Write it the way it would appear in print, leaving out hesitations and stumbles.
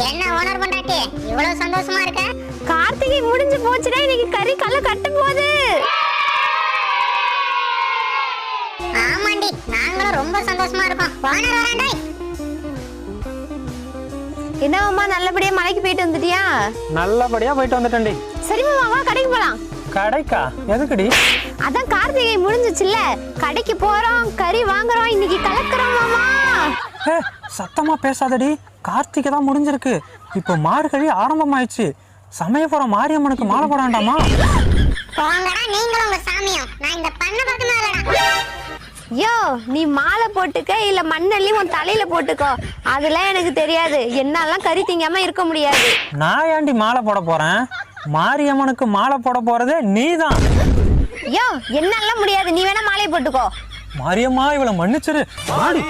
என்ன ஓனர் பொண்டாட்டி இவ்வளவு சந்தோஷமா இருக்க? கார்த்திகை முடிஞ்சு போச்சுடா, இன்னைக்கு கறி கல்ல கட்ட போகுது. ஆமாண்டி, நாங்களும் ரொம்ப சந்தோஷமா இருக்கோம். ஓனர் வராண்டே. என்ன மாமா, நல்லபடியா மலைக்கு போயிட்டு வந்துட்டியா? நல்லபடியா போயிட்டு வந்துட்டேன்டி. சரி மாமா, வா கடைக்கு போலாம். கடைக்கா? எதுக்குடி? அதான் கார்த்திகை முடிஞ்சுச்சுல்ல, கடைக்கு போறோம், கறி வாங்குறோம், இன்னைக்கு கலக்குறோம் மாமா. சத்தமா பேசாதடி, கார்த்திகை தான் முடிஞ்சிருக்கு. இப்போ மார்கழி ஆரம்பமாயிடுச்சு. சமயபுரம் மாரியம்மனுக்கு மாலை போட வேண்டாமா? போங்கடா நீங்களும் உங்க சாமியும். நான் இந்த பண்ண பக்கமே வரடா. யோ, நீ மாலை போட்டுக்க இல்ல மண்ணள்ளி உன் தலையில போட்டுக்கோ, அதெல்லாம் எனக்கு தெரியாது. என்னாலாம் கறி திங்காம இருக்க முடியாது. நான் ஏண்டி மாலை போட போறேன்? மாரியம்மனுக்கு மாலை போட போறதே நீதான். யோ, என்னாலாம் முடியாது, நீ வேணா மாலையை போட்டுக்கோ. மாரியம்மா, இவளை மன்னிச்சிரு.